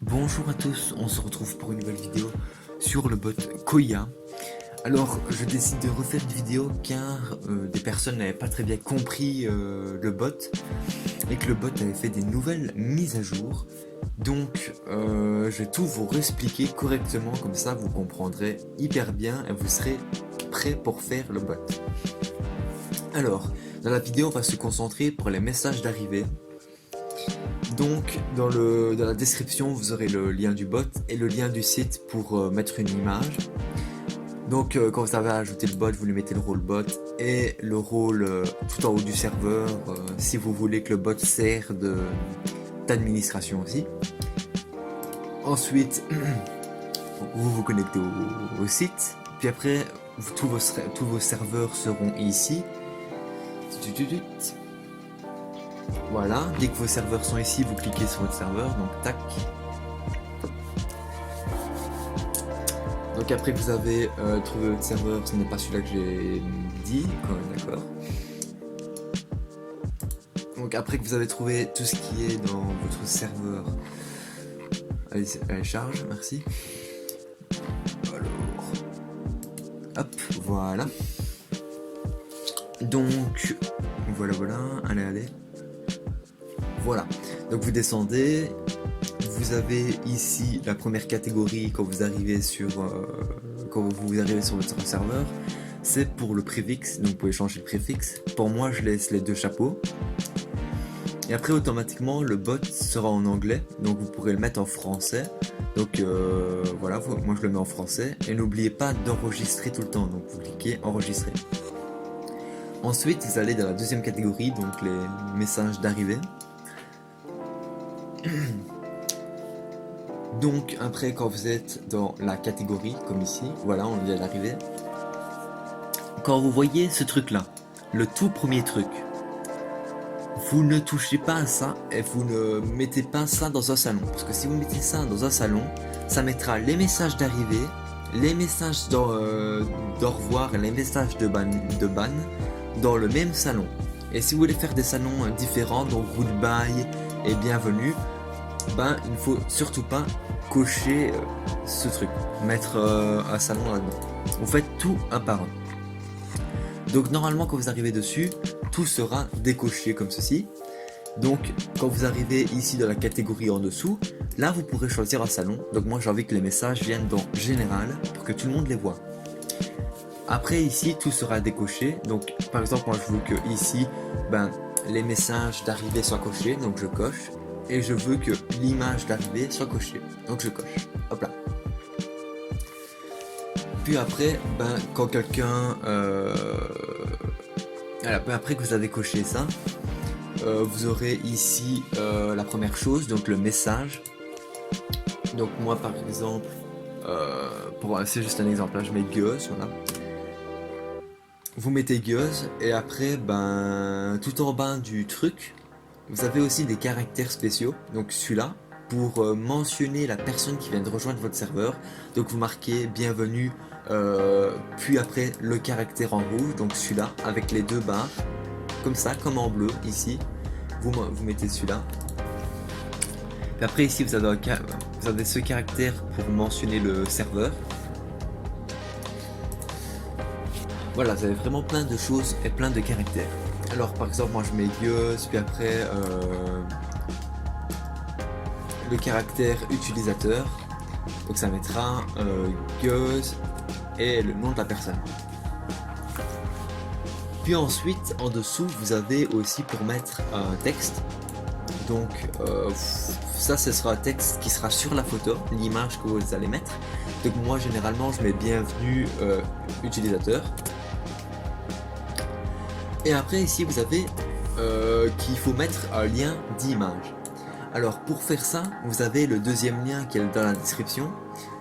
Bonjour à tous, on se retrouve pour une nouvelle vidéo sur le bot Koya. Alors je décide de refaire une vidéo car des personnes n'avaient pas très bien compris le bot et que le bot avait fait des nouvelles mises à jour. Donc je vais tout vous réexpliquer correctement, comme ça vous comprendrez hyper bien et vous serez prêt pour faire le bot. Alors dans la vidéo on va se concentrer pour les messages d'arrivée. Donc dans la description vous aurez le lien du bot et le lien du site pour mettre une image. Donc quand vous avez ajouté le bot, vous lui mettez le rôle bot et le rôle tout en haut du serveur si vous voulez que le bot sert d'administration aussi. Ensuite vous vous connectez au site, puis après tous vos serveurs seront ici. Voilà, dès que vos serveurs sont ici, vous cliquez sur votre serveur, donc tac. Donc après que vous avez trouvé votre serveur, ce n'est pas celui-là que j'ai dit, quand même, d'accord. Donc après que vous avez trouvé tout ce qui est dans votre serveur, allez charge, merci. Alors, hop, voilà. Donc, voilà, allez. Voilà, donc vous descendez, vous avez ici la première catégorie quand vous arrivez sur votre serveur, c'est pour le préfixe, donc vous pouvez changer le préfixe. Pour moi je laisse les deux chapeaux. Et après automatiquement le bot sera en anglais, donc vous pourrez le mettre en français. Donc voilà, moi je le mets en français. Et n'oubliez pas d'enregistrer tout le temps, donc vous cliquez enregistrer. Ensuite vous allez dans la deuxième catégorie, donc les messages d'arrivée. Donc après quand vous êtes dans la catégorie comme ici, voilà, on vient d'arriver. Quand vous voyez ce truc là, le tout premier truc, vous ne touchez pas à ça et vous ne mettez pas ça dans un salon, parce que si vous mettez ça dans un salon, ça mettra les messages d'arrivée, les messages d'au revoir et les messages de ban dans le même salon. Et si vous voulez faire des salons différents, donc goodbye et bienvenue, ben il ne faut surtout pas cocher ce truc, mettre un salon là-dedans. Vous faites tout un par un. Donc normalement quand vous arrivez dessus, tout sera décoché comme ceci. Donc quand vous arrivez ici dans la catégorie en dessous, là vous pourrez choisir un salon. Donc moi j'ai envie que les messages viennent dans général pour que tout le monde les voit. Après ici tout sera décoché. Donc par exemple moi je veux que ici les messages d'arrivée soient cochés, donc je coche. Et je veux que l'image d'arrivée soit cochée, donc je coche, hop là. Puis après, quand quelqu'un, après que vous avez coché ça, vous aurez ici la première chose, donc le message. Donc moi par exemple, c'est juste un exemple, là je mets gueuse, voilà. Vous mettez gueuse et après, tout en bas du truc, vous avez aussi des caractères spéciaux, donc celui-là, pour mentionner la personne qui vient de rejoindre votre serveur. Donc vous marquez bienvenue, puis après le caractère en rouge, donc celui-là, avec les deux barres, comme ça, comme en bleu, ici, vous mettez celui-là. Puis après ici vous avez ce caractère pour mentionner le serveur. Voilà, vous avez vraiment plein de choses et plein de caractères. Alors par exemple moi je mets gueuse, puis après le caractère utilisateur, donc ça mettra gueuse et le nom de la personne. Puis ensuite en dessous vous avez aussi pour mettre un texte, donc ça ce sera un texte qui sera sur la photo, l'image que vous allez mettre. Donc moi généralement je mets bienvenue utilisateur. Et après ici vous avez qu'il faut mettre un lien d'image. Alors pour faire ça, vous avez le deuxième lien qui est dans la description,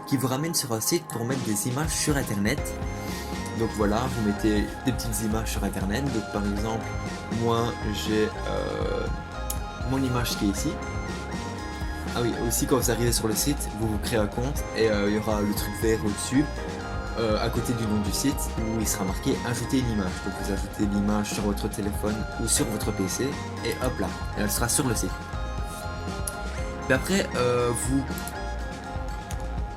qui vous ramène sur un site pour mettre des images sur internet. Donc voilà, vous mettez des petites images sur internet. Donc par exemple, moi j'ai mon image qui est ici. Ah oui, aussi quand vous arrivez sur le site, vous créez un compte et il y aura le truc vert au-dessus. À côté du nom du site où il sera marqué ajouter une image. Donc vous ajoutez l'image sur votre téléphone ou sur votre PC et hop là, elle sera sur le site. Puis après vous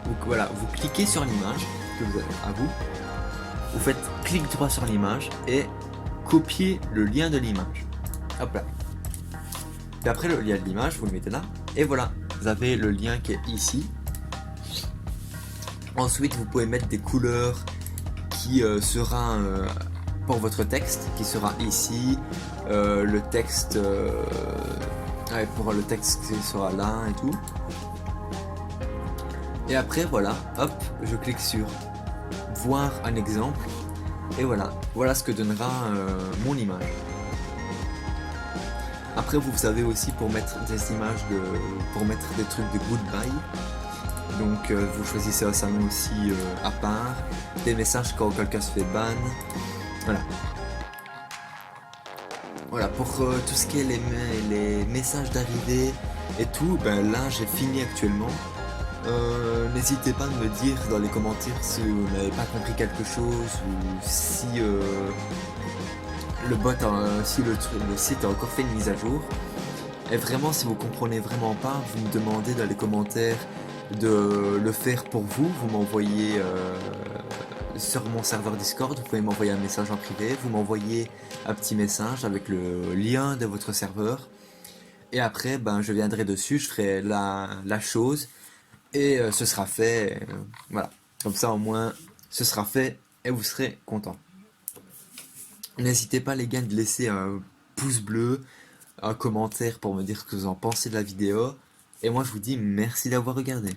Donc voilà, vous cliquez sur l'image que vous avez à vous. Vous faites clic droit sur l'image et copiez le lien de l'image. Hop là. Et après le lien de l'image, vous le mettez là. Et voilà, vous avez le lien qui est ici. Ensuite, vous pouvez mettre des couleurs qui sera pour votre texte, qui sera ici. Le texte, ouais, pour le texte qui sera là et tout. Et après, voilà, hop, je clique sur voir un exemple. Et voilà, voilà ce que donnera mon image. Après, vous savez aussi pour mettre des images pour mettre des trucs de goodbye. Donc vous choisissez un salon aussi à part, des messages quand quelqu'un se fait ban, voilà. Voilà, pour tout ce qui est les messages d'arrivée et tout, ben là j'ai fini actuellement. N'hésitez pas à me dire dans les commentaires si vous n'avez pas compris quelque chose ou si si le site a encore fait une mise à jour. Et vraiment, si vous comprenez vraiment pas, vous me demandez dans les commentaires de le faire pour vous. Vous m'envoyez sur mon serveur Discord, vous pouvez m'envoyer un message en privé, vous m'envoyez un petit message avec le lien de votre serveur. Et après, ben, je viendrai dessus, je ferai la chose et ce sera fait. Voilà, comme ça au moins, ce sera fait et vous serez content. N'hésitez pas les gars de laisser un pouce bleu, un commentaire pour me dire ce que vous en pensez de la vidéo. Et moi je vous dis merci d'avoir regardé.